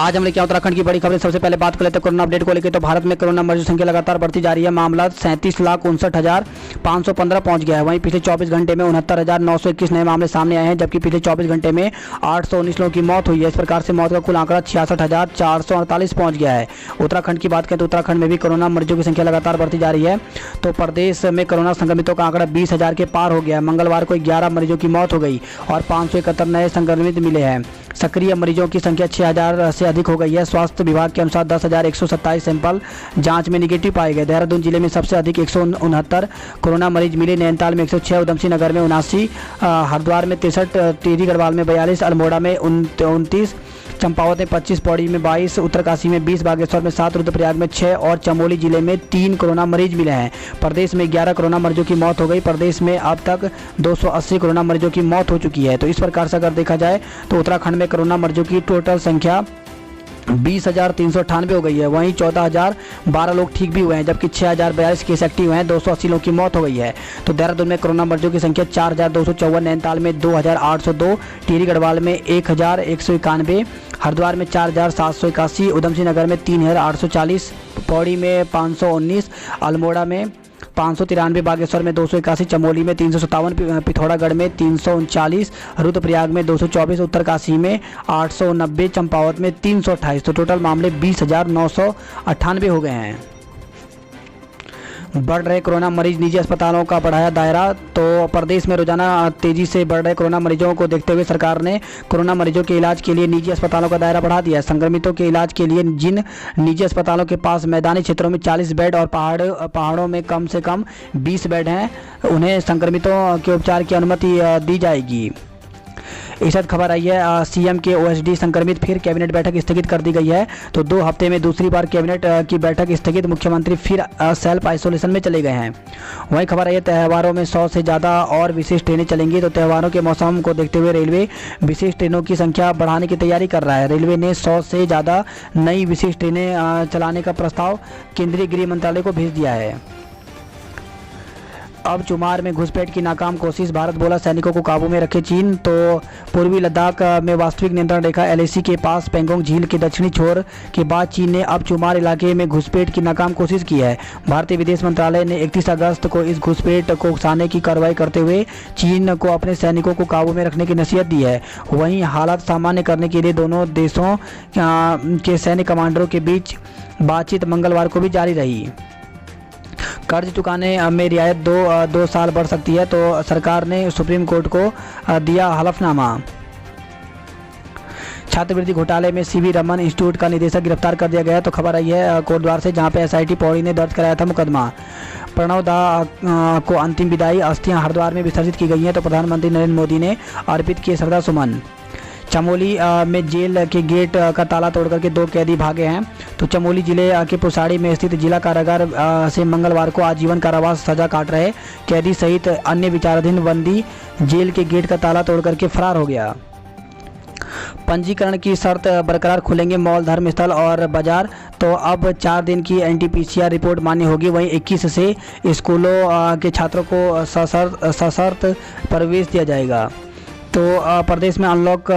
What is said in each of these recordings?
आज हम लेके आए उत्तराखंड की बड़ी खबरें। सबसे पहले बात कर लेते हैं कोरोना अपडेट को लेकर। तो भारत में कोरोना मरीजों की संख्या लगातार बढ़ती जा रही है। मामला 37,59,515 पहुंच गया है। वहीं पिछले 24 घंटे में 69,921 नए मामले सामने आए हैं, जबकि पिछले 24 घंटे में 819 लोगों की मौत हुई है। इस प्रकार से मौत का कुल आंकड़ा 66,448 पहुंच गया है। उत्तराखंड की बात करें तो उत्तराखंड में भी कोरोना मरीजों की संख्या लगातार बढ़ती जा रही है। तो प्रदेश में कोरोना संक्रमितों का आंकड़ा 20,000 के पार हो गया है। मंगलवार को 11 मरीजों की मौत हो गई और 571 नए संक्रमित मिले हैं। सक्रिय मरीजों की संख्या 6,000 से अधिक हो गई है। स्वास्थ्य विभाग के अनुसार 10,127 सैंपल जांच में निगेटिव पाए गए। देहरादून जिले में सबसे अधिक 169 कोरोना मरीज मिले। नैनीताल में 106, उधमसिंह नगर में 79, हरिद्वार में 63, टिहरी गढ़वाल में 42, अल्मोड़ा में 29, चंपावत में 25, पौड़ी में 22, उत्तरकाशी में 20, बागेश्वर में 7, रुद्रप्रयाग में 6 और चमोली जिले में 3 कोरोना मरीज मिले हैं। प्रदेश में 11 कोरोना मरीजों की मौत हो गई। प्रदेश में अब तक 280 कोरोना मरीजों की मौत हो चुकी है। तो इस प्रकार से अगर देखा जाए तो उत्तराखंड में कोरोना मरीजों की टोटल संख्या 20,398 हो गई है। वहीं 14,012 लोग ठीक भी हुए हैं, जबकि 6,042 केस एक्टिव हुए हैं। 280 लोगों की मौत हो गई है। तो देहरादून में कोरोना मरीजों की संख्या 4,254, नैनीताल में 2,802, टिहरी गढ़वाल में 1,191, हरिद्वार में 4,781, उधमसिंह नगर में 3,840, पौड़ी में 519, अल्मोड़ा में 593, बागेश्वर में 281, चमोली में 357, पिथौरागढ़ में 339, रुद्रप्रयाग में 224, उत्तरकाशी में 890, चंपावत में 328। तो टोटल मामले 20,998 हो गए हैं। बढ़ रहे कोरोना मरीज, निजी अस्पतालों का बढ़ाया दायरा। तो प्रदेश में रोजाना तेजी से बढ़ रहे कोरोना मरीजों को देखते हुए सरकार ने कोरोना मरीजों के इलाज के लिए निजी अस्पतालों का दायरा बढ़ा दिया है। संक्रमितों के इलाज के लिए जिन निजी अस्पतालों के पास मैदानी क्षेत्रों में 40 बेड और पहाड़ों में कम से कम 20 बेड हैं, उन्हें संक्रमितों के उपचार की अनुमति दी जाएगी। इस साथ खबर आई है सीएम के ओएसडी संक्रमित, फिर कैबिनेट बैठक स्थगित कर दी गई है। तो 2 हफ्ते में दूसरी बार कैबिनेट की बैठक स्थगित, मुख्यमंत्री फिर सेल्फ आइसोलेशन में चले गए हैं। वहीं खबर आई है त्योहारों में 100 से ज़्यादा और विशेष ट्रेनें चलेंगी। तो त्योहारों के मौसम को देखते हुए रेलवे विशेष ट्रेनों की संख्या बढ़ाने की तैयारी कर रहा है। रेलवे ने 100 से ज़्यादा नई विशेष ट्रेनें चलाने का प्रस्ताव केंद्रीय गृह मंत्रालय को भेज दिया है। अब चुमार में घुसपैठ की नाकाम कोशिश, भारत बोला सैनिकों को काबू में रखे चीन। तो पूर्वी लद्दाख में वास्तविक नियंत्रण रेखा एलएसी के पास पेंगोंग झील के दक्षिणी छोर के बाद चीन ने अब चुमार इलाके में घुसपैठ की नाकाम कोशिश की है। भारतीय विदेश मंत्रालय ने 31 अगस्त को इस घुसपैठ को उकसाने की कार्रवाई करते हुए चीन को अपने सैनिकों को काबू में रखने की नसीहत दी है। वहीं हालात सामान्य करने के लिए दोनों देशों के सैन्य कमांडरों के बीच बातचीत मंगलवार को भी जारी रही। कर्ज चुकाने में रियायत 2 साल बढ़ सकती है। तो सरकार ने सुप्रीम कोर्ट को दिया हलफनामा। छात्रवृत्ति घोटाले में सीवी रमन इंस्टीट्यूट का निदेशक गिरफ्तार कर दिया गया। तो खबर आई है कोटद्वार से, जहां पे एसआईटी पौड़ी ने दर्ज कराया था मुकदमा। प्रणव दा को अंतिम विदाई, अस्थियां हरिद्वार में विसर्जित की गई हैं। तो प्रधानमंत्री नरेंद्र मोदी ने अर्पित किए श्रद्धासुमन। चमोली में जेल के गेट का ताला तोड़कर के 2 कैदी भागे हैं। तो चमोली जिले के पुसाड़ी में स्थित जिला कारागार से मंगलवार को आजीवन कारावास सजा काट रहे कैदी सहित अन्य विचाराधीन बंदी जेल के गेट का ताला तोड़कर के फरार हो गया। पंजीकरण की शर्त बरकरार, खुलेंगे मॉल, धर्मस्थल और बाजार। तो अब 4 दिन की एनटीपीसीआर रिपोर्ट मान्य होगी। वहीं 21 से स्कूलों के छात्रों को सशर्त प्रवेश दिया जाएगा। तो प्रदेश में अनलॉक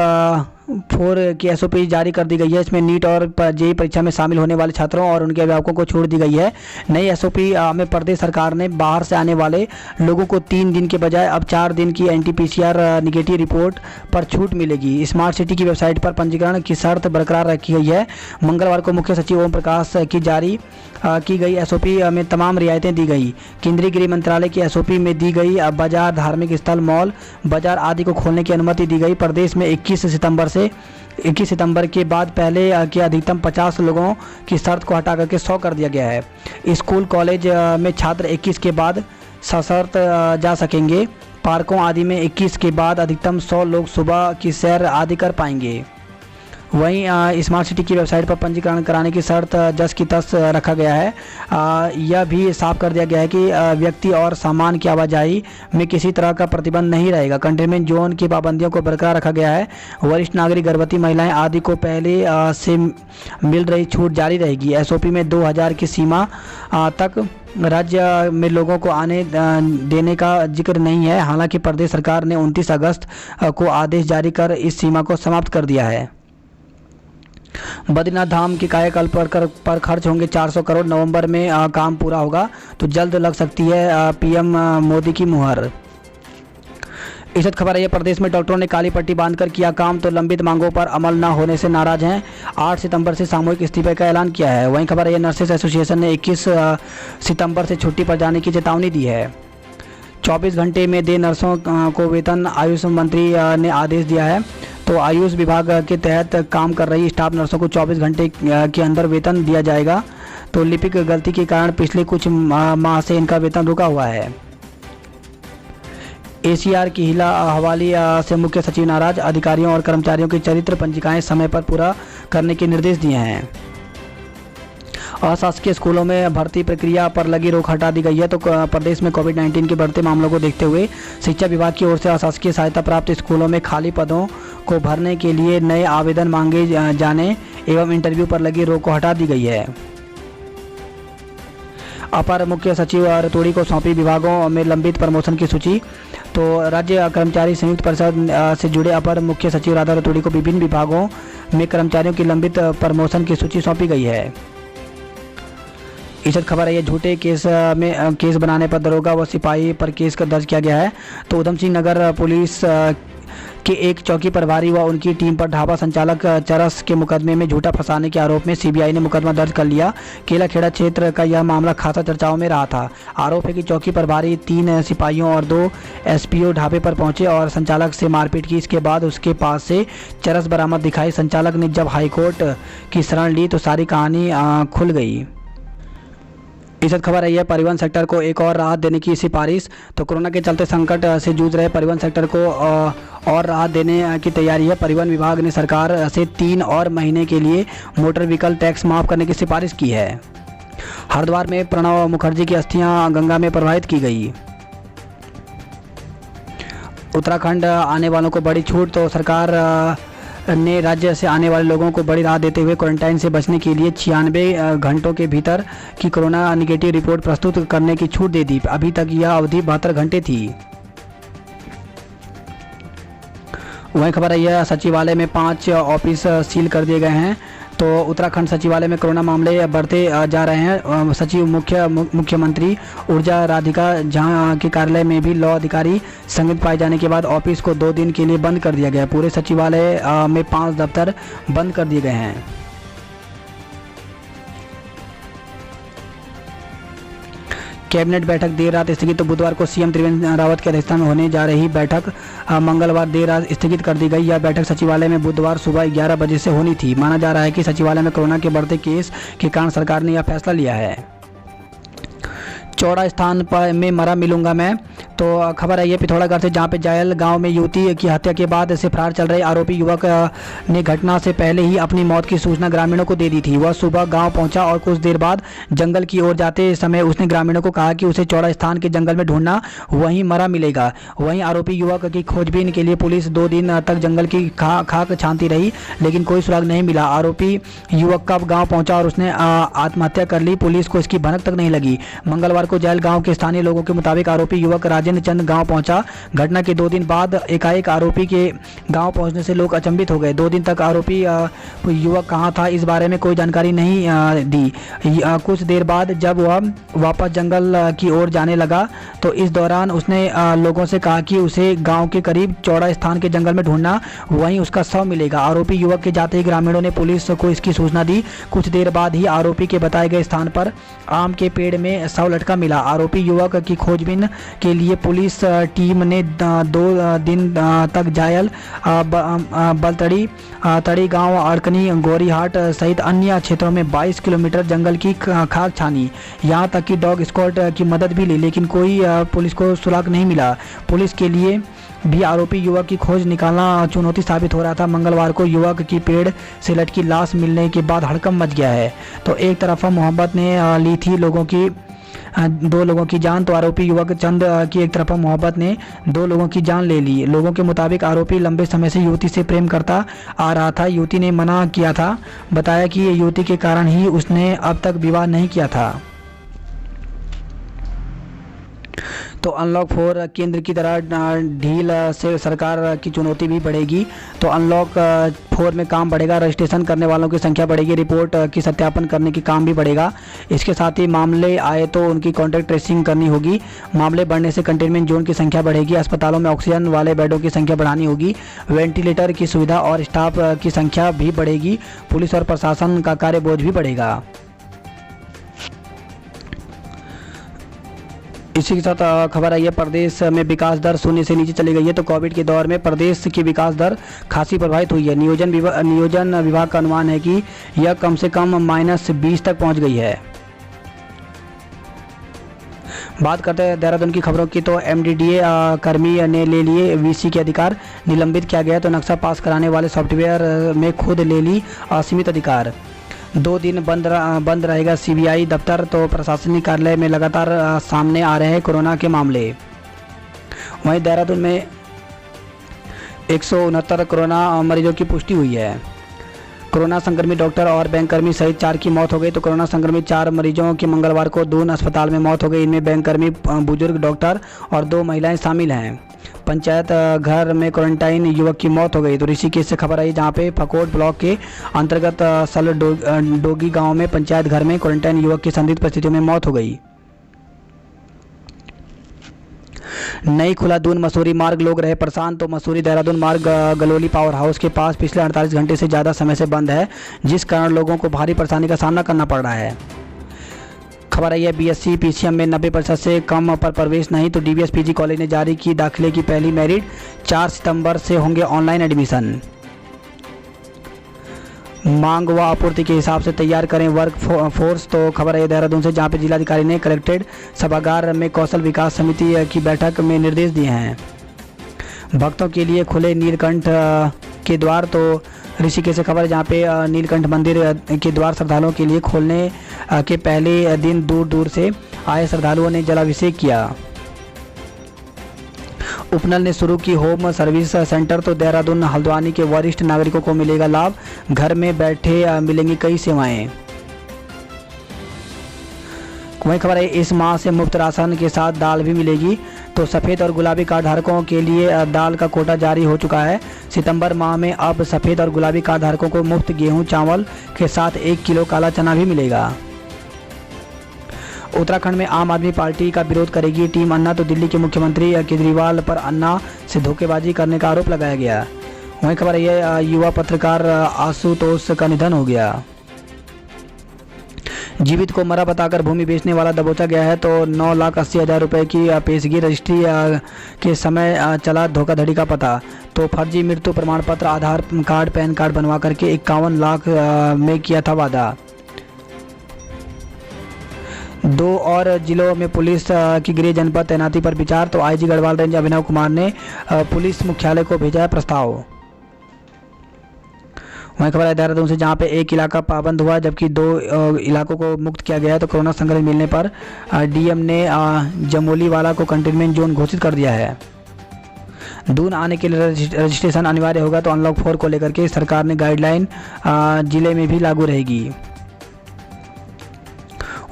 4 की एसओपी जारी कर दी गई है। इसमें नीट और जेईई परीक्षा में शामिल होने वाले छात्रों और उनके अभिभावकों को छूट दी गई है। नई एसओपी में प्रदेश सरकार ने बाहर से आने वाले लोगों को 3 दिन के बजाय अब 4 दिन की एनटीपीसीआर निगेटिव रिपोर्ट पर छूट मिलेगी। स्मार्ट सिटी की वेबसाइट पर पंजीकरण की शर्त बरकरार रखी गई है। मंगलवार को मुख्य सचिव ओम प्रकाश की जारी की गई एसओपी में तमाम रियायतें दी गई। केंद्रीय गृह मंत्रालय की एसओपी में दी गई बाजार, धार्मिक स्थल, मॉल, बाजार आदि को खोलने की अनुमति दी गई। प्रदेश में 21 सितंबर के बाद पहले के अधिकतम 50 लोगों की शर्त को हटा करके 100 कर दिया गया है। स्कूल कॉलेज में छात्र 21 के बाद सशर्त जा सकेंगे। पार्कों आदि में 21 के बाद अधिकतम 100 लोग सुबह की सैर आदि कर पाएंगे। वहीं स्मार्ट सिटी की वेबसाइट पर पंजीकरण कराने की शर्त जस की तस रखा गया है। यह भी साफ कर दिया गया है कि व्यक्ति और सामान की आवाजाही में किसी तरह का प्रतिबंध नहीं रहेगा। कंटेनमेंट जोन की पाबंदियों को बरकरार रखा गया है। वरिष्ठ नागरिक, गर्भवती महिलाएं आदि को पहले से मिल रही छूट जारी रहेगी। एसओपी में 2000 की सीमा तक राज्य में लोगों को आने देने का जिक्र नहीं है। हालांकि प्रदेश सरकार ने 29 अगस्त को आदेश जारी कर इस सीमा को समाप्त कर दिया है। बद्रीनाथ धाम के कायाकल्प पर खर्च होंगे 400 करोड़, नवंबर में काम पूरा होगा तो जल्द लग सकती है पीएम मोदी की मुहर। इज्जत खबर है, प्रदेश में डॉक्टरों ने काली पट्टी बांधकर किया काम तो लंबित मांगों पर अमल न होने से नाराज हैं। 8 सितंबर से सामूहिक इस्तीफे का ऐलान किया है। वहीं खबर है, नर्सेस एसोसिएशन ने 21 सितंबर से छुट्टी पर जाने की चेतावनी दी है। 24 घंटे में दे नर्सों को वेतन, आयुष मंत्री ने आदेश दिया है। तो आयुष विभाग के तहत काम कर रही स्टाफ नर्सों को 24 घंटे के अंदर वेतन दिया जाएगा। तो लिपिक गलती के कारण पिछले कुछ माह से इनका वेतन रुका हुआ है। एसीआर की हिला हवाली से मुख्य सचिव नाराज, अधिकारियों और कर्मचारियों की चरित्र पंजिकाएं समय पर पूरा करने के निर्देश दिए हैं। अशासकीय स्कूलों में भर्ती प्रक्रिया पर लगी रोक हटा दी गई है। तो प्रदेश में कोविड-19 के बढ़ते मामलों को देखते हुए शिक्षा विभाग की ओर से अशासकीय सहायता प्राप्त स्कूलों में खाली पदों को भरने के लिए नए आवेदन मांगे जाने एवं इंटरव्यू पर लगी रोक को हटा दी गई है। अपर मुख्य सचिव रतूड़ी को सौंपी विभागों में लंबित प्रमोशन की सूची। तो राज्य कर्मचारी संयुक्त परिषद से जुड़े अपर मुख्य सचिव राधा रतूड़ी को विभिन्न विभागों में कर्मचारियों की लंबित प्रमोशन की सूची सौंपी गई है। इज्जत खबर है, ये झूठे केस बनाने पर दरोगा व सिपाही पर केस दर्ज किया गया है। तो उधम सिंह नगर पुलिस के एक चौकी प्रभारी व उनकी टीम पर ढाबा संचालक चरस के मुकदमे में झूठा फंसाने के आरोप में सीबीआई ने मुकदमा दर्ज कर लिया। केलाखेड़ा क्षेत्र का यह मामला खासा चर्चाओं में रहा था। आरोप है कि चौकी प्रभारी 3 सिपाहियों और 2 एसपीओ ढाबे पर पहुंचे और संचालक से मारपीट की। इसके बाद उसके पास से चरस बरामद दिखाई। संचालक ने जब हाईकोर्ट की शरण ली तो सारी कहानी खुल गई। इज्जत खबर है, परिवहन सेक्टर को एक और राहत देने की सिफारिश। तो कोरोना के चलते संकट से जूझ रहे परिवहन सेक्टर को और राहत देने की तैयारी है। परिवहन विभाग ने सरकार से 3 और महीने के लिए मोटर व्हीकल टैक्स माफ करने की सिफारिश की है। हरिद्वार में प्रणव मुखर्जी की अस्थियां गंगा में प्रवाहित की गई। उत्तराखंड आने वालों को बड़ी छूट। तो सरकार ने राज्य से आने वाले लोगों को बड़ी राहत देते हुए क्वारंटाइन से बचने के लिए 96 घंटों के भीतर की कोरोना निगेटिव रिपोर्ट प्रस्तुत करने की छूट दे दी। अभी तक यह अवधि 72 घंटे थी। वहीं खबर है, यह सचिवालय में 5 ऑफिस सील कर दिए गए हैं। तो उत्तराखंड सचिवालय में कोरोना मामले बढ़ते जा रहे हैं। सचिव मुख्यमंत्री ऊर्जा राधिका झा के कार्यालय में भी लॉ अधिकारी संदिग्ध पाए जाने के बाद ऑफिस को 2 दिन के लिए बंद कर दिया गया। पूरे सचिवालय में 5 दफ्तर बंद कर दिए गए हैं। कैबिनेट बैठक देर रात स्थगित। तो बुधवार को सीएम त्रिवेंद्र रावत की अध्यक्षता में होने जा रही बैठक मंगलवार देर रात स्थगित कर दी गई। यह बैठक सचिवालय में बुधवार सुबह 11 बजे से होनी थी। माना जा रहा है कि सचिवालय में कोरोना के बढ़ते केस के कारण सरकार ने यह फैसला लिया है। चौड़ा स्थान पर में मरा मिलूंगा मैं। तो खबर है, ये पिथौरागढ़ से जहाँ पे जायल गांव में युवती की हत्या के बाद से फरार चल रहे आरोपी युवक ने घटना से पहले ही अपनी मौत की सूचना ग्रामीणों को दे दी थी। वह सुबह गांव पहुंचा और कुछ देर बाद जंगल की ओर जाते समय उसने ग्रामीणों को कहा कि उसे चौड़ा स्थान के जंगल में ढूंढना, वहीं मरा मिलेगा। वहीं आरोपी युवक की खोजबीन के लिए पुलिस 2 दिन तक जंगल की खाक छानती रही, लेकिन कोई सुराग नहीं मिला। आरोपी युवक कब गाँव पहुँचा और उसने आत्महत्या कर ली, पुलिस को इसकी भनक तक नहीं लगी। मंगलवार को जायल गाँव के स्थानीय लोगों के मुताबिक आरोपी युवक राजेंद्र चंद गांव पहुंचा। घटना के 2 दिन बाद एकाएक आरोपी के गांव पहुंचने से लोग अचंभित हो गए। 2 दिन तक आरोपी युवक कहां था इस बारे में कोई जानकारी नहीं दी। कुछ देर बाद जब वह वापस जंगल की ओर जाने लगा तो इस दौरान उसने लोगों से कहा कि उसे गांव के करीब चौड़ा स्थान के जंगल में ढूंढना, वहीं उसका शव मिलेगा। आरोपी युवक के जाते ही ग्रामीणों ने पुलिस को इसकी सूचना दी। कुछ देर बाद ही आरोपी के बताए गए स्थान पर आम के पेड़ में शव लटका मिला। आरोपी युवक की खोजबीन के लिए पुलिस टीम ने 2 दिन तक जायल, बलतड़ी, तड़ी गांव, अड़कनी, गोरीहाट सहित अन्य क्षेत्रों में 22 किलोमीटर जंगल की खाक छानी। यहां तक कि डॉग स्क्वाड की मदद भी ली, लेकिन कोई पुलिस को सुराग नहीं मिला। पुलिस के लिए भी आरोपी युवक की खोज निकालना चुनौती साबित हो रहा था। मंगलवार को युवक की पेड़ से लटकी लाश मिलने के बाद हड़कंप मच गया है। तो एक तरफ मोहब्बत ने ली थी 2 लोगों की जान, तो आरोपी युवक चंद की एक तरफा मोहब्बत ने 2 लोगों की जान ले ली। लोगों के मुताबिक आरोपी लंबे समय से युवती से प्रेम करता आ रहा था। युवती ने मना किया था, बताया कि युवती के कारण ही उसने अब तक विवाह नहीं किया था। तो अनलॉक 4 केंद्र की तरह ढील से सरकार की चुनौती भी बढ़ेगी। तो अनलॉक 4 में काम बढ़ेगा, रजिस्ट्रेशन करने वालों की संख्या बढ़ेगी, रिपोर्ट की सत्यापन करने की काम भी बढ़ेगा। इसके साथ ही मामले आए तो उनकी कॉन्टैक्ट ट्रेसिंग करनी होगी। मामले बढ़ने से कंटेनमेंट जोन की संख्या बढ़ेगी, अस्पतालों में ऑक्सीजन वाले बेडों की संख्या बढ़ानी होगी, वेंटिलेटर की सुविधा और स्टाफ की संख्या भी बढ़ेगी, पुलिस और प्रशासन का कार्यबोझ भी बढ़ेगा। इसी के साथ खबर आई है, प्रदेश में विकास दर शून्य से नीचे चली गई है। तो कोविड के दौर में प्रदेश की विकास दर खासी प्रभावित हुई है। नियोजन विभाग का अनुमान है कि यह कम से कम -20 तक पहुंच गई है। बात करते हैं देहरादून की खबरों की, तो MDDA कर्मी ने ले लिए VC के अधिकार, निलंबित किया गया। तो नक्शा पास कराने वाले सॉफ्टवेयर में खुद ले ली असीमित अधिकार। 2 दिन बंद रहेगा CBI दफ्तर। तो प्रशासनिक कार्यालय में लगातार सामने आ रहे हैं कोरोना के मामले। वहीं देहरादून में 169 कोरोना मरीजों की पुष्टि हुई है। कोरोना संक्रमित डॉक्टर और बैंककर्मी सहित 4 की मौत हो गई। तो कोरोना संक्रमित 4 मरीजों की मंगलवार को दून अस्पताल में मौत हो गई। इनमें बैंककर्मी, बुजुर्ग डॉक्टर और 2 महिलाएं शामिल हैं। पंचायत घर में क्वारंटाइन युवक की मौत हो गई। तो ऋषिकेश से खबर आई, जहां पे फकोट ब्लॉक के अंतर्गत डोगी गांव में पंचायत घर में क्वारंटाइन युवक की संदिग्ध परिस्थितियों में मौत हो गई। नई खुला दून मसूरी मार्ग, लोग रहे परेशान। तो मसूरी देहरादून मार्ग गलोली पावर हाउस के पास पिछले 48 घंटे से ज़्यादा समय से बंद है, जिस कारण लोगों को भारी परेशानी का सामना करना पड़ रहा है। खबर आई है, BSc PCM में 90% से कम पर प्रवेश नहीं। तो DBS PG कॉलेज ने जारी की दाखिले की पहली मेरिट, 4 सितंबर से होंगे ऑनलाइन एडमिशन। मांग व आपूर्ति के हिसाब से तैयार करें वर्क फोर्स। तो खबर है देहरादून से, जहां पे जिलाधिकारी ने कलेक्टेड सभागार में कौशल विकास समिति की बैठक में निर्देश दिए हैं। भक्तों के लिए खुले नीलकंठ के द्वार। तो ऋषिकेश से खबर है, जहाँ पे नीलकंठ मंदिर के द्वार श्रद्धालुओं के लिए खोलने के पहले दिन दूर दूर से आए श्रद्धालुओं ने जलाभिषेक किया। उपनल ने शुरू की होम सर्विस सेंटर। तो देहरादून हल्द्वानी के वरिष्ठ नागरिकों को मिलेगा लाभ, घर में बैठे मिलेंगी कई सेवाएं। वही खबर है, इस माह से मुफ्त राशन के साथ दाल भी मिलेगी। तो सफ़ेद और गुलाबी कार्ड धारकों के लिए दाल का कोटा जारी हो चुका है। सितंबर माह में अब सफ़ेद और गुलाबी कार्ड धारकों को मुफ्त गेहूं चावल के साथ 1 किलो काला चना भी मिलेगा। उत्तराखंड में आम आदमी पार्टी का विरोध करेगी टीम अन्ना। तो दिल्ली के मुख्यमंत्री केजरीवाल पर अन्ना से धोखेबाजी करने का आरोप लगाया गया। वहीं खबर है, युवा पत्रकार आशुतोष का निधन हो गया। जीवित को मरा बताकर भूमि बेचने वाला दबोचा गया है। तो 9,80,000 रुपये की पेशगी, रजिस्ट्री के समय चला धोखाधड़ी का पता। तो फर्जी मृत्यु प्रमाण पत्र, आधार कार्ड, पैन कार्ड बनवा करके 51 लाख में किया था वादा। 2 और जिलों में पुलिस की गृह जनपद तैनाती पर विचार। तो IG गढ़वाल रेंज अभिनव कुमार ने पुलिस मुख्यालय को भेजा है प्रस्ताव। वहीं खबर है देहरादून से, जहां पे एक इलाका पाबंद हुआ जबकि 2 इलाकों को मुक्त किया गया है। तो कोरोना संक्रमित मिलने पर DM ने जमोलीवाला को कंटेनमेंट जोन घोषित कर दिया है। दून आने के लिए रजिस्ट्रेशन अनिवार्य होगा। तो अनलॉक 4 को लेकर के सरकार ने गाइडलाइन जिले में भी लागू रहेगी।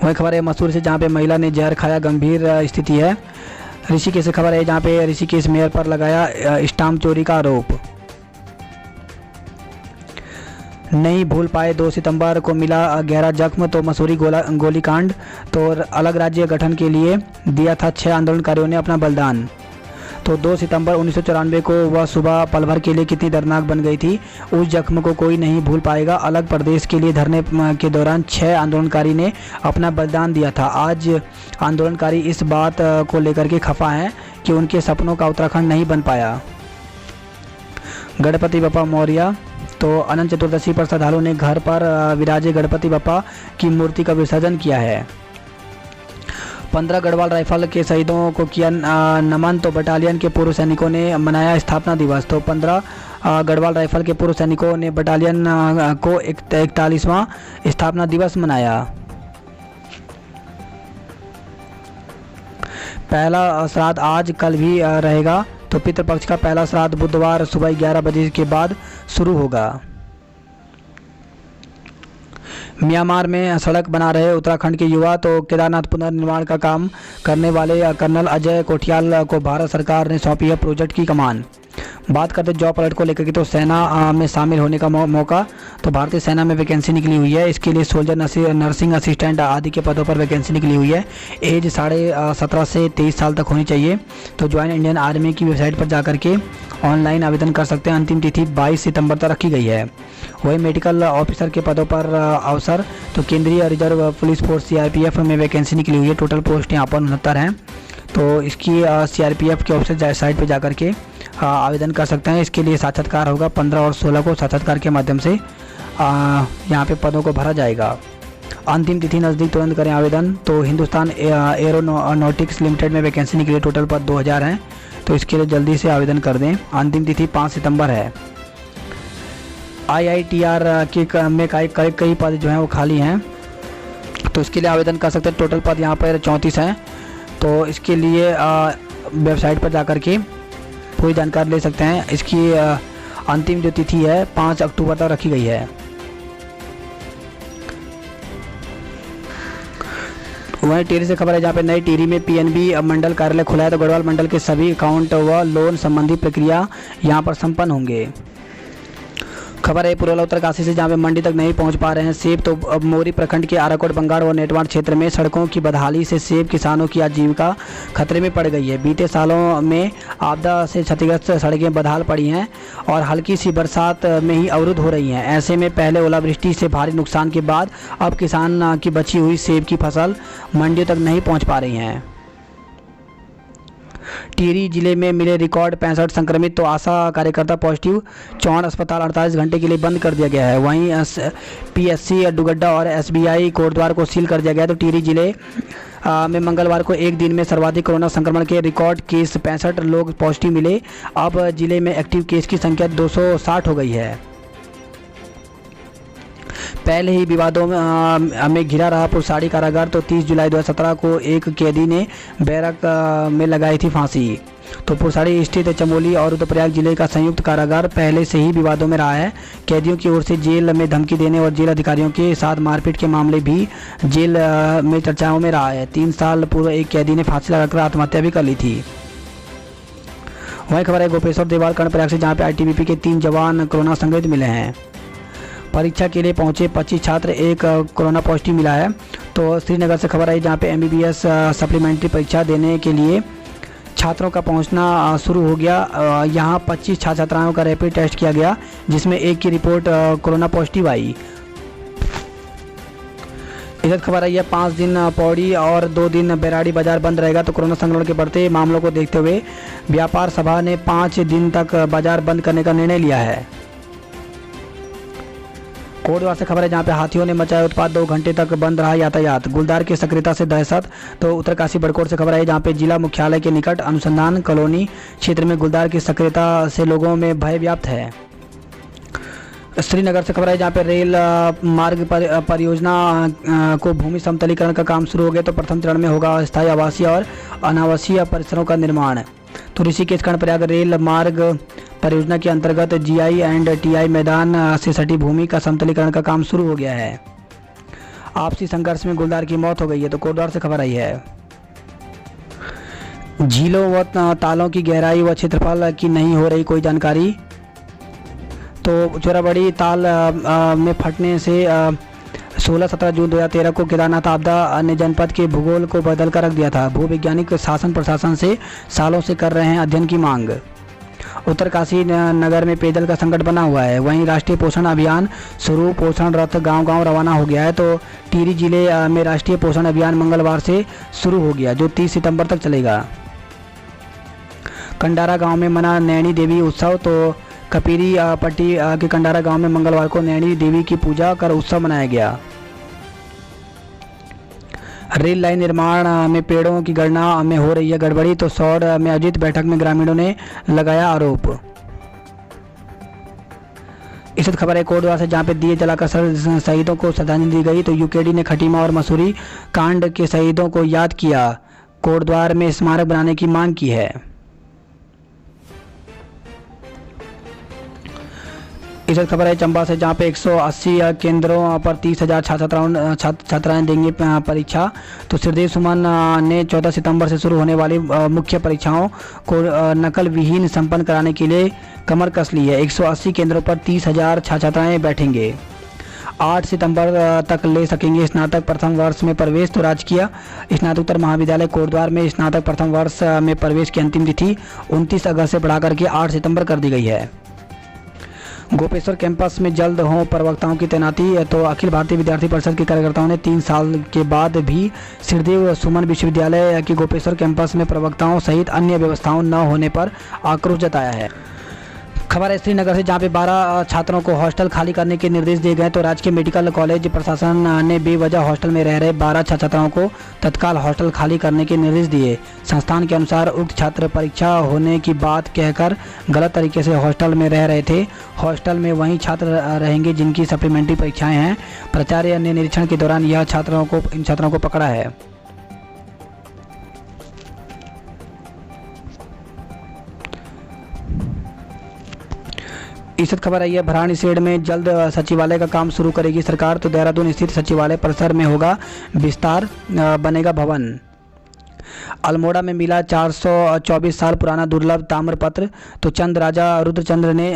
वही खबर है मसूरी से, जहाँ पे महिला ने जहर खाया, गंभीर स्थिति है। ऋषिकेश से खबर है, जहाँ पे ऋषिकेश मेयर पर लगाया स्टाम्प चोरी का आरोप। नहीं भूल पाए 2 सितंबर को मिला गहरा जख्म। तो मसूरी गोलीकांड। तो अलग राज्य गठन के लिए दिया था 6 आंदोलनकारियों ने अपना बलिदान। तो 2 सितंबर 1994 को वह सुबह पल भर के लिए कितनी दर्दनाक बन गई थी, उस जख्म को कोई नहीं भूल पाएगा। अलग प्रदेश के लिए धरने के दौरान 6 आंदोलनकारी ने अपना बलिदान दिया था। आज आंदोलनकारी इस बात को लेकर के खफा हैं कि उनके सपनों का उत्तराखंड नहीं बन पाया। गणपति बप्पा मौर्य। तो अनंत चतुर्दशी पर श्रद्धालुओं ने घर पर विराजे गणपति बप्पा की मूर्ति का विसर्जन किया है। 15 गढ़वाल राइफल के शहीदों को किया नमन। तो बटालियन के पूर्व सैनिकों ने मनाया स्थापना दिवस। तो 15 गढ़वाल राइफल के पूर्व सैनिकों ने बटालियन को 41वां स्थापना दिवस मनाया। पहला श्राद्ध आज कल भी रहेगा। तो पितृपक्ष का पहला श्राद्ध बुधवार सुबह 11 बजे के बाद शुरू होगा। म्यांमार में सड़क बना रहे उत्तराखंड के युवा, तो केदारनाथ पुनर्निर्माण का काम करने वाले कर्नल अजय कोठियाल को भारत सरकार ने सौंपी है प्रोजेक्ट की कमान। बात करते जॉब अलर्ट को लेकर के, तो सेना में शामिल होने का मौका, तो भारतीय सेना में वैकेंसी निकली हुई है। इसके लिए सोल्जर, नर्सिंग असिस्टेंट आदि के पदों पर वैकेंसी निकली हुई है। एज 17.5 से 23 साल तक होनी चाहिए। तो ज्वाइन इंडियन आर्मी की वेबसाइट पर जाकर के ऑनलाइन आवेदन कर सकते हैं। अंतिम तिथि 22 सितंबर तक रखी गई है। वही मेडिकल ऑफिसर के पदों पर अवसर, तो केंद्रीय रिजर्व पुलिस फोर्स CRPF में वैकेंसी निकली हुई है। टोटल पोस्ट यहाँ पर 69 हैं। तो इसकी CRPF के ऑफिशियल साइट पर जाकर के आवेदन कर सकते हैं। इसके लिए साक्षात्कार होगा। 15 और 16 को साक्षात्कार के माध्यम से यहाँ पे पदों को भरा जाएगा। अंतिम तिथि नज़दीक, तुरंत करें आवेदन। तो हिंदुस्तान एरोनॉटिक्स लिमिटेड में वैकेंसी निकली है। टोटल पद 2000 हैं। तो इसके लिए जल्दी से आवेदन कर दें। अंतिम तिथि 5 सितंबर है। IITR के में कई पद जो हैं वो खाली हैं, तो इसके लिए आवेदन कर सकते हैं। टोटल पद यहाँ पर 34 हैं। तो इसके लिए वेबसाइट पर जाकर के पूरी जानकारी ले सकते हैं। इसकी अंतिम जो तिथि है 5 अक्टूबर तक रखी गई है। वहीं टिहरी से खबर है, जहाँ पे नई टिहरी में PNB मंडल कार्यालय खुला है। तो गढ़वाल मंडल के सभी अकाउंट व लोन संबंधी प्रक्रिया यहाँ पर संपन्न होंगे। खबर है पुरोला उत्तरकाशी से, जहाँ पे मंडी तक नहीं पहुँच पा रहे हैं सेब। तो अब मोरी प्रखंड के आराकोट, बंगाड़ व नेटवाड़ क्षेत्र में सड़कों की बदहाली से सेब किसानों की आजीविका खतरे में पड़ गई है। बीते सालों में आपदा से क्षतिग्रस्त सड़कें बदहाल पड़ी हैं और हल्की सी बरसात में ही अवरुद्ध हो रही हैं। ऐसे में पहले ओलावृष्टि से भारी नुकसान के बाद अब किसान की बची हुई सेब की फसल मंडियों तक नहीं पहुँच पा रही हैं। टिहरी जिले में मिले रिकॉर्ड 65 संक्रमित, तो आशा कार्यकर्ता पॉजिटिव। चौहान अस्पताल 48 घंटे के लिए बंद कर दिया गया है। वहीं PSC डुगड्डा और SBI कोटद्वार को सील कर दिया गया। तो टिहरी जिले में मंगलवार को एक दिन में सर्वाधिक कोरोना संक्रमण के रिकॉर्ड केस 65 लोग पॉजिटिव मिले। अब जिले में एक्टिव केस की संख्या 260 हो गई है। पहले ही विवादों में घिरा रहा पुरसाड़ी कारागार। तो 30 जुलाई 2017 को एक कैदी ने बैरक में लगाई थी फांसी। तो पुरसाड़ी स्थित चमोली और रुद्रप्रयाग जिले का संयुक्त कारागार पहले से ही विवादों में रहा है। कैदियों की ओर से जेल में धमकी देने और जेल अधिकारियों के साथ मारपीट के मामले भी जेल में चर्चाओं में रहा है। 3 साल पूर्व एक कैदी ने फांसी लगाकर आत्महत्या भी कर ली थी। वहीं खबर है गोपेश्वर देवाल कर्णप्रयाग से, जहाँ पे ITBP के 3 जवान कोरोना संक्रमित मिले हैं। परीक्षा के लिए पहुंचे 25 छात्र, एक कोरोना पॉजिटिव मिला है। तो श्रीनगर से खबर आई, जहां पे MBBS सप्लीमेंट्री परीक्षा देने के लिए छात्रों का पहुंचना शुरू हो गया। यहां 25 छात्र छात्राओं का रैपिड टेस्ट किया गया, जिसमें एक की रिपोर्ट कोरोना पॉजिटिव आई। इधर खबर आई है 5 दिन पौड़ी और 2 दिन बैराड़ी बाजार बंद रहेगा। तो कोरोना संक्रमण के बढ़ते मामलों को देखते हुए व्यापार सभा ने 5 दिन तक बाजार बंद करने का निर्णय लिया है। कोटद्वार से खबर है, जहाँ पे हाथियों ने मचाया उत्पात, 2 घंटे तक बंद रहा यातायात। गुलदार की सक्रियता से दहशत। तो उत्तरकाशी बड़कोट से खबर है, जहाँ पे जिला मुख्यालय के निकट अनुसंधान कॉलोनी क्षेत्र में गुलदार की सक्रियता से लोगों में भय व्याप्त है। श्रीनगर से खबर है, जहाँ पे रेल मार्ग परियोजना को भूमि समतलीकरण का काम शुरू हो गया। तो प्रथम चरण में होगा अस्थायी आवासीय और अनावासीय परिसरों का निर्माण। तो ऋषिकेश कर्णप्रयाग रेल मार्ग परियोजना के अंतर्गत GI एंड TI मैदान से सटी भूमि का समतलीकरण का काम शुरू हो गया है। आपसी संघर्ष में गुलदार की मौत हो गई है। तो कोटद्वार से खबर आई है। झीलों व तालों की गहराई व क्षेत्रफल की नहीं हो रही कोई जानकारी। तो चोराबड़ी ताल में फटने से 16-17 जून 2013 को केदारनाथ आपदा ने जनपद के भूगोल को बदल कर रख दिया था। भूवैज्ञानिक शासन प्रशासन से सालों से कर रहे हैं अध्ययन की मांग। उत्तरकाशी नगर में पेयजल का संकट बना हुआ है। वहीं राष्ट्रीय पोषण अभियान शुरू, पोषण रथ गांव-गांव रवाना हो गया है। तो टिहरी जिले में राष्ट्रीय पोषण अभियान मंगलवार से शुरू हो गया, जो 30 सितंबर तक चलेगा। कंडारा गांव में मना नैनी देवी उत्सव। तो कपीरी पट्टी के कंडारा गांव में मंगलवार को नैनी देवी की पूजा कर उत्सव मनाया गया। रेल लाइन निर्माण में पेड़ों की गणना में हो रही है गड़बड़ी। तो सौड़ में आयोजित बैठक में ग्रामीणों ने लगाया आरोप। इस खबर है कोटद्वार से, जहां पे दिए जलाकर शहीदों को श्रद्धांजलि दी गई। तो UKD ने खटीमा और मसूरी कांड के शहीदों को याद किया। कोटद्वार में स्मारक बनाने की मांग की है। इस खबर है चंबा से, जहां पे 180 केंद्रों पर 30,000 छात्राएं देंगी परीक्षा। तो श्रीदेव सुमन ने 14 सितंबर से शुरू होने वाली मुख्य परीक्षाओं को नकल विहीन संपन्न कराने के लिए कमर कस ली है। 180 केंद्रों पर 30,000 छात्राएं बैठेंगे। 8 सितंबर तक ले सकेंगे स्नातक प्रथम वर्ष में प्रवेश। तो राजकीय स्नातकोत्तर महाविद्यालय कोटद्वार में स्नातक प्रथम वर्ष में प्रवेश की अंतिम तिथि 29 अगस्त से बढ़ाकर के 8 सितंबर कर दी गई है। गोपेश्वर कैंपस में जल्द हों प्रवक्ताओं की तैनाती। तो अखिल भारतीय विद्यार्थी परिषद के कार्यकर्ताओं ने 3 साल के बाद भी श्रीदेव सुमन विश्वविद्यालय के गोपेश्वर कैंपस में प्रवक्ताओं सहित अन्य व्यवस्थाओं न होने पर आक्रोश जताया है। खबर है श्रीनगर से, जहां पे 12 छात्रों को हॉस्टल खाली करने के निर्देश दिए गए। तो राजकीय मेडिकल कॉलेज प्रशासन ने बेवजह हॉस्टल में रह रहे 12 छात्राओं को तत्काल हॉस्टल खाली करने के निर्देश दिए। संस्थान के अनुसार उक्त छात्र परीक्षा होने की बात कहकर गलत तरीके से हॉस्टल में रह रहे थे। हॉस्टल में वही छात्र रहेंगे जिनकी सप्लीमेंट्री परीक्षाएं हैं। प्राचार्य ने निरीक्षण के दौरान इन छात्रों को पकड़ा है। इस खबर आई है भराड़ीसेड़ में जल्द सचिवालय का काम शुरू करेगी सरकार। तो देहरादून स्थित सचिवालय परिसर में होगा विस्तार, बनेगा भवन। अल्मोड़ा में मिला 424 साल पुराना दुर्लभ ताम्रपत्र। तो चंद राजा रुद्रचंद्र ने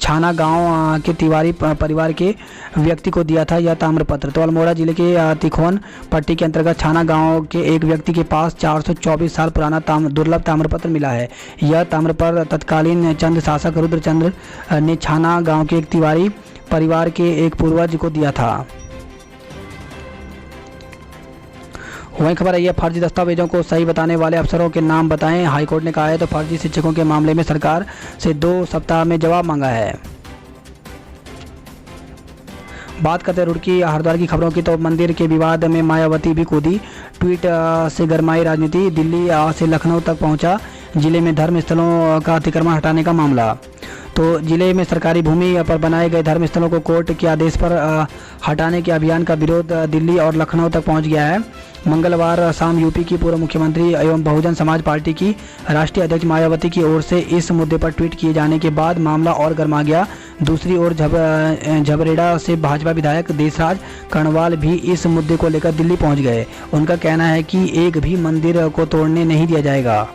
छाना गांव के तिवारी परिवार के व्यक्ति को दिया था यह ताम्रपत्र। तो अल्मोड़ा जिले के तिखोन पट्टी के अंतर्गत छाना गांव के एक व्यक्ति के पास 424 साल पुराना दुर्लभ ताम्रपत्र मिला है। यह ताम्रपत्र तत्कालीन चंद शासक रुद्रचंद्र ने छाना गांव के एक तिवारी परिवार के एक पूर्वज को दिया था। वहीं खबर है फर्जी दस्तावेजों को सही बताने वाले अफसरों के नाम बताएं, हाईकोर्ट ने कहा है। तो फर्जी शिक्षकों के मामले में सरकार से 2 सप्ताह में जवाब मांगा है। बात करते हैं रुड़की हरिद्वार की खबरों की। तो मंदिर के विवाद में मायावती भी कूदी, ट्वीट से गरमाई राजनीति। दिल्ली से लखनऊ तक पहुंचा जिले में धर्म स्थलों का अतिक्रमण हटाने का मामला। तो जिले में सरकारी भूमि पर बनाए गए धर्म स्थलों को कोर्ट के आदेश पर हटाने के अभियान का विरोध दिल्ली और लखनऊ तक पहुंच गया है। मंगलवार शाम यूपी की पूर्व मुख्यमंत्री एवं बहुजन समाज पार्टी की राष्ट्रीय अध्यक्ष मायावती की ओर से इस मुद्दे पर ट्वीट किए जाने के बाद मामला और गर्मा गया। दूसरी ओर झबरेड़ा से भाजपा विधायक देशराज कर्णवाल भी इस मुद्दे को लेकर दिल्ली पहुंच गए। उनका कहना है कि एक भी मंदिर को तोड़ने नहीं दिया जाएगा।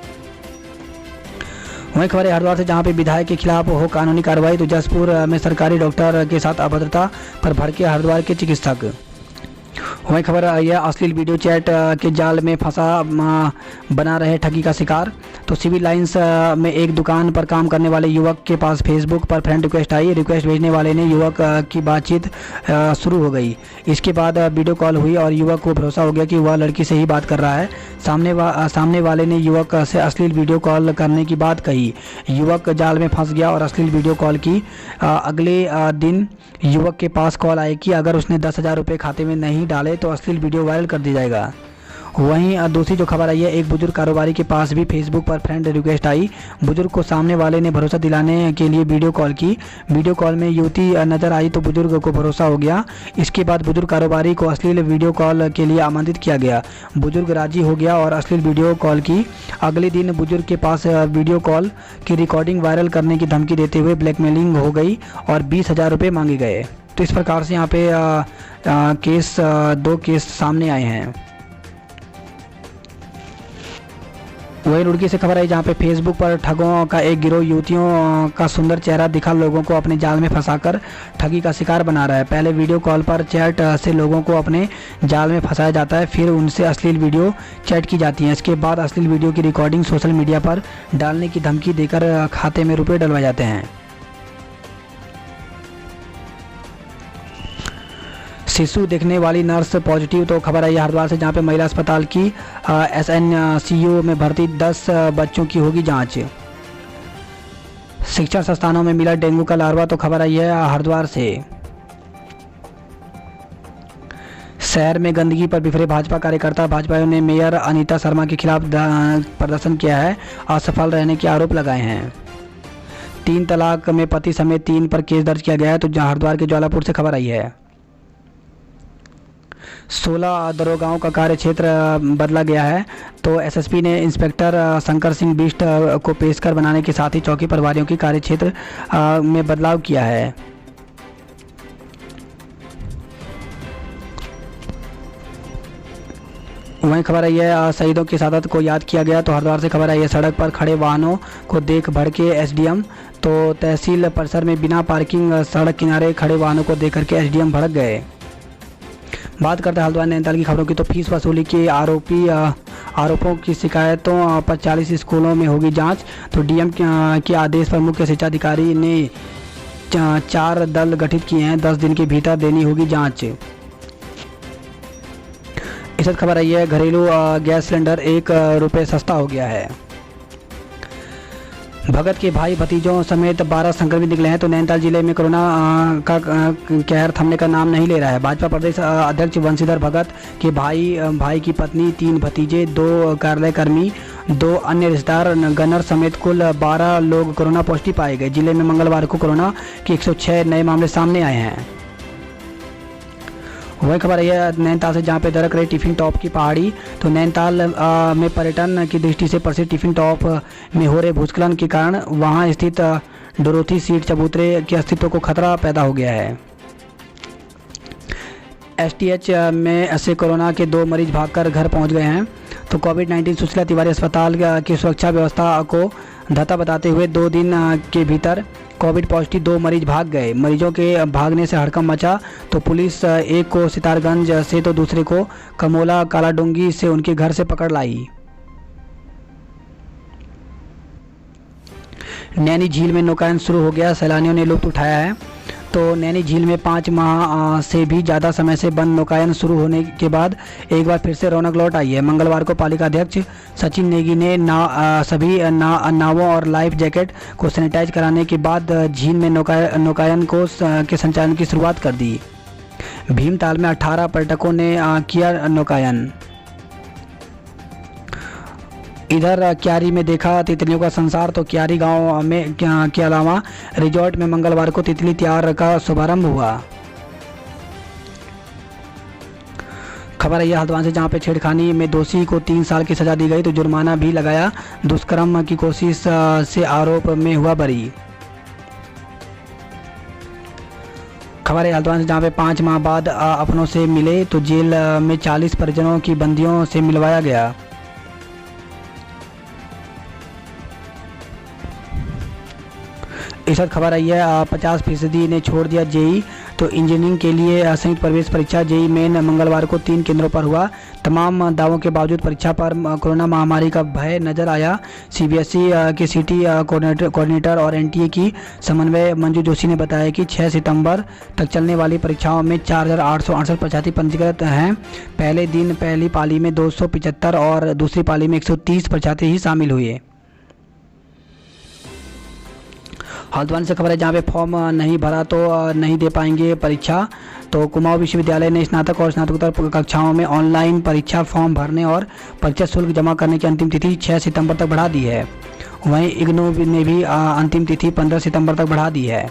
वहीं खबर है हरिद्वार से, जहां पे विधायक के खिलाफ हो कानूनी कार्रवाई। तो जसपुर में सरकारी डॉक्टर के साथ अभद्रता पर भड़के हरिद्वार के चिकित्सक। वहीं खबर यह अश्लील वीडियो चैट के जाल में फंसा बना रहे ठगी का शिकार। तो सिविल लाइंस में एक दुकान पर काम करने वाले युवक के पास फेसबुक पर फ्रेंड रिक्वेस्ट आई। रिक्वेस्ट भेजने वाले ने युवक की बातचीत शुरू हो गई। इसके बाद वीडियो कॉल हुई और युवक को भरोसा हो गया कि वह लड़की से ही बात कर रहा है। सामने वाले ने युवक से अश्लील वीडियो कॉल करने की बात कही। युवक जाल में फंस गया और अश्लील वीडियो कॉल की। अगले दिन युवक के पास कॉल आई कि अगर उसने 10,000 रुपये खाते में नहीं डाले तो अश्लील वीडियो वायरल कर दिया जाएगा। वहीं दूसरी जो खबर आई है, एक बुजुर्ग कारोबारी के पास भी फेसबुक पर फ्रेंड रिक्वेस्ट आई। बुजुर्ग को सामने वाले ने भरोसा दिलाने के लिए वीडियो कॉल की। वीडियो कॉल में युवती नजर आई तो बुजुर्ग को भरोसा हो गया। इसके बाद बुजुर्ग कारोबारी को अश्लील वीडियो कॉल के लिए आमंत्रित किया गया। बुजुर्ग राजी हो गया और अश्लील वीडियो कॉल की। अगले दिन बुजुर्ग के पास वीडियो कॉल की रिकॉर्डिंग वायरल करने की धमकी देते हुए ब्लैकमेलिंग हो गई और 20,000 रुपये मांगे गए। तो इस प्रकार से यहाँ पे दो केस सामने आए हैं। वहीं रुड़की से खबर आई, जहां पे फेसबुक पर ठगों का एक गिरोह युवतियों का सुंदर चेहरा दिखा लोगों को अपने जाल में फंसाकर ठगी का शिकार बना रहा है। पहले वीडियो कॉल पर चैट से लोगों को अपने जाल में फंसाया जाता है, फिर उनसे अश्लील वीडियो चैट की जाती है। इसके बाद अश्लील वीडियो की रिकॉर्डिंग सोशल मीडिया पर डालने की धमकी देकर खाते में रुपये डलवाए जाते हैं। शिशु देखने वाली नर्स पॉजिटिव। तो खबर आई हरिद्वार से, जहां पे महिला अस्पताल की SNCU में भर्ती 10 बच्चों की होगी जांच। शिक्षण संस्थानों में मिला डेंगू का लार्वा। तो खबर आई है हरिद्वार से। शहर में गंदगी पर बिफरे भाजपा कार्यकर्ता। भाजपा ने मेयर अनीता शर्मा के खिलाफ प्रदर्शन किया है, असफल रहने के आरोप लगाए हैं। 3 तलाक में पति समेत 3 पर केस दर्ज किया गया है। तो हरिद्वार के ज्वालापुर से खबर आई है। 16 दरोगाओं का कार्य क्षेत्र बदला गया है। तो SSP ने इंस्पेक्टर शंकर सिंह बिष्ट को पेशकर बनाने के साथ ही चौकी प्रभारियों की कार्य क्षेत्र में बदलाव किया है। वहीं खबर आई है शहीदों की शहादत को याद किया गया। तो हरिद्वार से खबर आई है सड़क पर खड़े वाहनों को देख भड़के एसडीएम। तो तहसील परिसर में बिना पार्किंग सड़क किनारे खड़े वाहनों को देख करके एसडीएम भड़क गए। बात करते हैं हल्द्वानी नैनीताल की खबरों की। तो फीस वसूली के आरोपों की शिकायतों पर 40 स्कूलों में होगी जांच। तो डीएम के आदेश पर मुख्य शिक्षा अधिकारी ने 4 दल गठित किए हैं। 10 दिन के भीतर देनी होगी जांच। इस वक्त खबर आई है घरेलू गैस सिलेंडर 1 रुपये सस्ता हो गया है। भगत के भाई भतीजों समेत 12 संक्रमित निकले हैं। तो नैनीताल जिले में कोरोना का कहर थमने का नाम नहीं ले रहा है। भाजपा प्रदेश अध्यक्ष वंशीधर भगत के भाई की पत्नी, 3 भतीजे, 2 कार्यालय कर्मी, 2 अन्य रिश्तेदार गनर समेत कुल 12 लोग कोरोना पॉजिटिव पाए गए। जिले में मंगलवार को कोरोना के 106 नए मामले सामने आए हैं। वही खबर है नैनीताल से, जहाँ पे दरक रही टिफिन टॉप की पहाड़ी। तो नैनीताल में पर्यटन की दृष्टि से प्रसिद्ध टिफिन टॉप में हो रहे भूस्खलन के कारण वहाँ स्थित डोरोथी सीट चबूतरे के अस्तित्व को खतरा पैदा हो गया है। एसटीएच में से कोरोना के 2 मरीज भागकर घर पहुंच गए हैं। तो कोविड-19 सुशीला तिवारी अस्पताल की सुरक्षा व्यवस्था को धता बताते हुए 2 दिन के भीतर कोविड पॉजिटिव 2 मरीज भाग गए। मरीजों के भागने से हड़कंप मचा। तो पुलिस एक को सितारगंज से तो दूसरे को कमोला कालाडूंगी से उनके घर से पकड़ लाई। नैनी झील में नौकायन शुरू हो गया, सैलानियों ने लुत्फ उठाया है। तो नैनी झील में 5 माह से भी ज़्यादा समय से बंद नौकायन शुरू होने के बाद एक बार फिर से रौनक लौट आई है। मंगलवार को पालिका अध्यक्ष सचिन नेगी ने सभी नावों और लाइफ जैकेट को सैनिटाइज कराने के बाद झील में नौकायन के संचालन की शुरुआत कर दी। भीमताल में 18 पर्यटकों ने किया नौकायन। इधर क्यारी में देखा तितलियों का संसार। तो क्यारी गांव में के अलावा रिजॉर्ट में मंगलवार को तितली त्यार का शुभारंभ हुआ। खबर है यह हल्द्वानी से, जहां पे छेड़खानी में दोषी को 3 साल की सजा दी गई। तो जुर्माना भी लगाया। दुष्कर्म की कोशिश से आरोप में हुआ बरी। खबर है हल्द्वानी से, जहां पे 5 माह बाद अपनों से मिले। तो जेल में 40 परिजनों की बंदियों से मिलवाया गया। इस वक्त खबर आई है 50% ने छोड़ दिया जेई। तो इंजीनियरिंग के लिए संयुक्त प्रवेश परीक्षा जेई मेन मंगलवार को 3 केंद्रों पर हुआ। तमाम दावों के बावजूद परीक्षा पर कोरोना महामारी का भय नजर आया। सीबीएसई के सिटी कोऑर्डिनेटर और एनटीए की समन्वय मंजू जोशी ने बताया कि 6 सितंबर तक चलने वाली परीक्षाओं में 4868 परीक्षार्थी पंजीकृत हैं। पहले दिन पहली पाली में 275 और दूसरी पाली में 130 परीक्षार्थी ही शामिल हुए। हल्द्वानी से खबर है, जहाँ पे फॉर्म नहीं भरा तो नहीं दे पाएंगे परीक्षा। तो कुमाऊं विश्वविद्यालय ने स्नातक और स्नातकोत्तर कक्षाओं में ऑनलाइन परीक्षा फॉर्म भरने और परीक्षा शुल्क जमा करने की अंतिम तिथि 6 सितंबर तक बढ़ा दी है। वहीं इग्नू ने भी अंतिम तिथि 15 सितंबर तक बढ़ा दी है।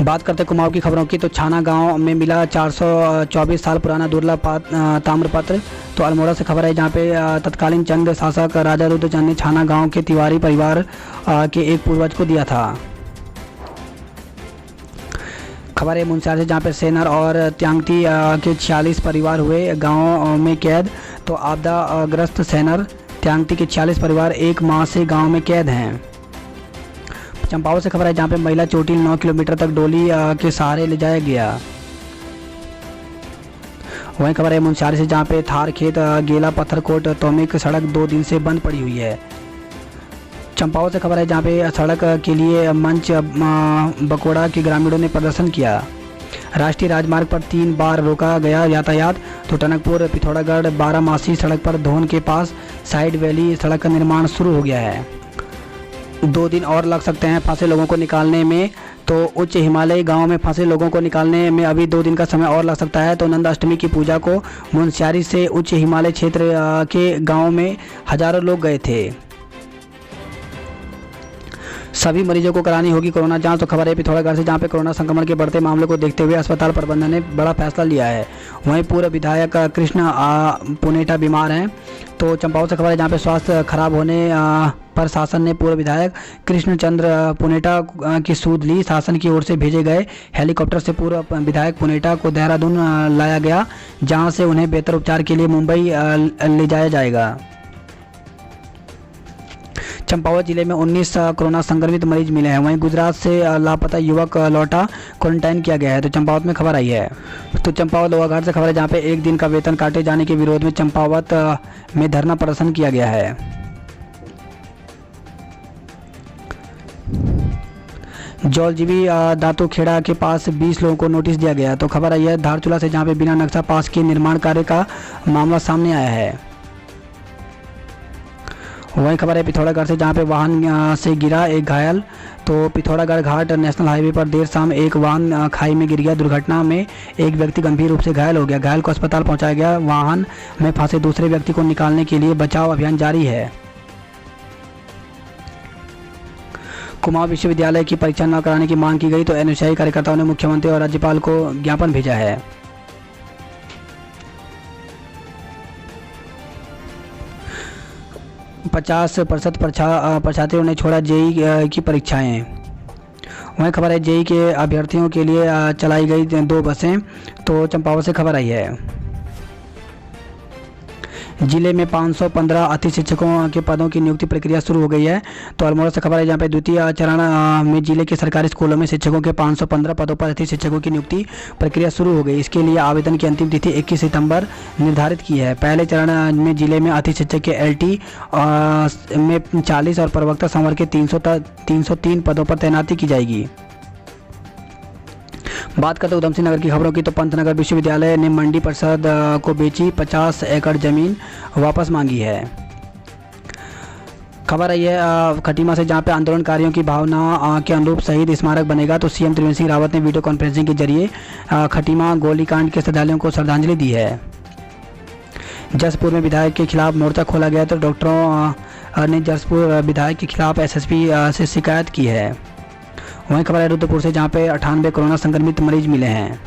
बात करते कुमाऊं की खबरों की। तो छाना गांव में मिला 424 साल पुराना दुर्लभ ताम्रपत्र। तो अल्मोड़ा से खबर है, जहां पे तत्कालीन चंद शासक राजा रुद्रचंद ने छाना गांव के तिवारी परिवार के एक पूर्वज को दिया था। खबर है मुनस्यार से, जहां पे सेनर और त्यांगती के 46 परिवार हुए गाँव में कैद। तो आपदा ग्रस्त सेनर त्यांगती के 46 परिवार 1 माह से गाँव में कैद हैं। चंपावत से खबर है, जहाँ पे महिला चोटिल 9 किलोमीटर तक डोली के सहारे ले जाया गया। वहीं खबर है मुनस्यारी से, जहाँ पे थार खेत गेला पत्थरकोट तोमिक सड़क 2 दिन से बंद पड़ी हुई है। चंपावत से खबर है, जहाँ पे सड़क के लिए मंच बकोड़ा के ग्रामीणों ने प्रदर्शन किया। राष्ट्रीय राजमार्ग पर 3 बार रोका गया यातायात। तो टनकपुर पिथौरागढ़ 12 मासी सड़क पर धोन के पास साइड वैली सड़क का निर्माण शुरू हो गया है। 2 दिन और लग सकते हैं फंसे लोगों को निकालने में। तो उच्च हिमालयी गांव में फंसे लोगों को निकालने में अभी 2 दिन का समय और लग सकता है। तो नंदाष्टमी की पूजा को मुनस्यारी से उच्च हिमालय क्षेत्र के गांव में हजारों लोग गए थे। सभी मरीजों को करानी होगी कोरोना जांच। तो खबर है पिथौरागढ़ से, जहां पे कोरोना संक्रमण के बढ़ते मामलों को देखते हुए अस्पताल प्रबंधन ने बड़ा फैसला लिया है। वहीं पूर्व विधायक कृष्ण पुनेटा बीमार हैं। तो चंपावत से खबर है, जहां पे स्वास्थ्य खराब होने पर शासन ने पूर्व विधायक कृष्ण चंद्र पुनेटा की सूद ली। शासन की ओर से भेजे गए हेलीकॉप्टर से पूर्व विधायक पुनेटा को देहरादून लाया गया, जहां से उन्हें बेहतर उपचार के लिए मुंबई ले जाया जाएगा। चंपावत जिले में 19 कोरोना संक्रमित मरीज मिले हैं। वहीं गुजरात से लापता युवक लौटा, क्वारंटाइन किया गया है। तो चंपावत में खबर आई है। तो चंपावत लोहाघाट से खबर है, जहां पे एक दिन का वेतन काटे जाने के विरोध में चंपावत में धरना प्रदर्शन किया गया है। जौलजीबी दातोखेड़ा के पास 20 लोगों को नोटिस दिया गया। तो खबर आई है धारचूला से, जहां पे बिना नक्शा पास के निर्माण कार्य का मामला सामने आया है। वहीं खबर है पिथौरागढ़ से, जहां पे वाहन से गिरा एक घायल। तो पिथौरागढ़ घाट नेशनल हाईवे पर देर शाम एक वाहन खाई में गिर गया। दुर्घटना में एक व्यक्ति गंभीर रूप से घायल हो गया। घायल को अस्पताल पहुंचाया गया। वाहन में फंसे दूसरे व्यक्ति को निकालने के लिए बचाव अभियान जारी है। कुमाऊं विश्वविद्यालय की परीक्षा न कराने की मांग की गई। तो एनएसयूआई कार्यकर्ताओं ने मुख्यमंत्री और राज्यपाल को ज्ञापन भेजा है। 50% परीक्षार्थियों ने छोड़ा जेईई की परीक्षाएं। वहीं खबर है जेईई के अभ्यर्थियों के लिए चलाई गई 2 बसें। तो चंपावत से खबर आई है। जिले में 515 अतिथि शिक्षकों के पदों की नियुक्ति प्रक्रिया शुरू हो गई है। तो अल्मोड़ा से खबर है, जहाँ पे द्वितीय चरण में जिले के सरकारी स्कूलों में शिक्षकों के 515 पदों पर अतिथि शिक्षकों की नियुक्ति प्रक्रिया शुरू हो गई। इसके लिए आवेदन की अंतिम तिथि 21 सितंबर निर्धारित की है। पहले चरण में जिले में अतिथि शिक्षक के एलटी में 40 और प्रवक्ता संवर्ग के 303 पदों पर तैनाती की जाएगी। बात करते उधमसिंह नगर की खबरों की। तो पंतनगर विश्वविद्यालय ने मंडी परिषद को बेची 50 एकड़ जमीन वापस मांगी है। खबर आई है खटीमा से, जहां पे आंदोलनकारियों की भावना के अनुरूप शहीद स्मारक बनेगा। तो सीएम त्रिवेंद्र सिंह रावत ने वीडियो कॉन्फ्रेंसिंग के जरिए खटीमा गोलीकांड के श्रद्धालुओं को श्रद्धांजलि दी है। जसपुर में विधायक के खिलाफ मोर्चा खोला गया। तो डॉक्टरों ने जसपुर विधायक के खिलाफ एसएसपी से शिकायत की है। वहीं खबर है रुद्रपुर से, जहां पे 98 कोरोना संक्रमित मरीज मिले हैं।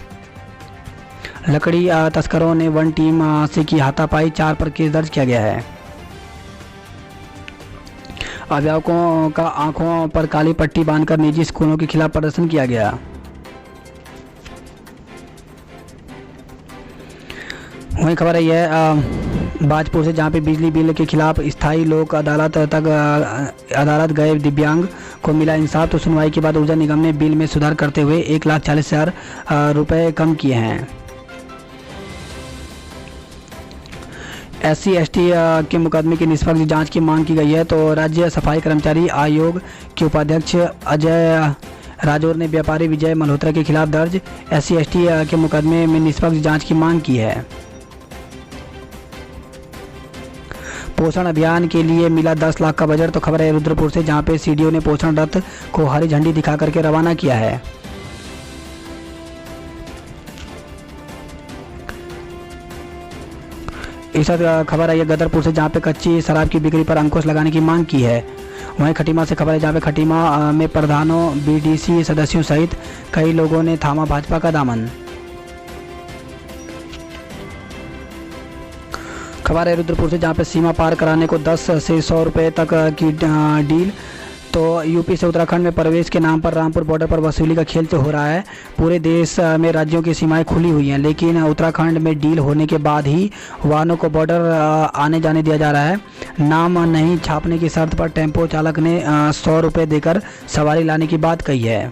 लकड़ी तस्करों ने वन टीम से की हाथापाई, 4 पर केस दर्ज किया गया है। अभिभावकों का आंखों पर काली पट्टी बांधकर निजी स्कूलों के खिलाफ प्रदर्शन किया गया। वहीं खबर है यह बाजपुर से, जहां पे बिजली बिल के खिलाफ स्थायी लोक अदालत अदालत गए दिव्यांग को मिला इंसाफ। तो सुनवाई के बाद ऊर्जा निगम ने बिल में सुधार करते हुए 1,40,000 रुपये कम किए हैं। SC/ST के मुकदमे की निष्पक्ष जांच की मांग की गई है। तो राज्य सफाई कर्मचारी आयोग के उपाध्यक्ष अजय राजौर ने व्यापारी विजय मल्होत्रा के खिलाफ दर्ज SC/ST के मुकदमे में निष्पक्ष जांच की मांग की है। पोषण अभियान के लिए मिला 10 लाख का बजट। तो खबर है रुद्रपुर से, जहां पे सीडीओ ने पोषण रथ को हरी झंडी दिखा करके रवाना किया है। इस खबर है गदरपुर से, जहां पे कच्ची शराब की बिक्री पर अंकुश लगाने की मांग की है। वहीं खटीमा से खबर है, जहां पे खटीमा में प्रधानों BDC सदस्यों सहित कई लोगों ने थामा भाजपा का दामन। खबर है रुद्रपुर से, जहां पे सीमा पार कराने को 10 से 100 रुपये तक की डील। तो यूपी से उत्तराखंड में प्रवेश के नाम पर रामपुर बॉर्डर पर वसूली का खेल तो हो रहा है। पूरे देश में राज्यों की सीमाएं खुली हुई हैं, लेकिन उत्तराखंड में डील होने के बाद ही वाहनों को बॉर्डर आने जाने दिया जा रहा है। नाम नहीं छापने की शर्त पर टेम्पो चालक ने 100 रुपये देकर सवारी लाने की बात कही है।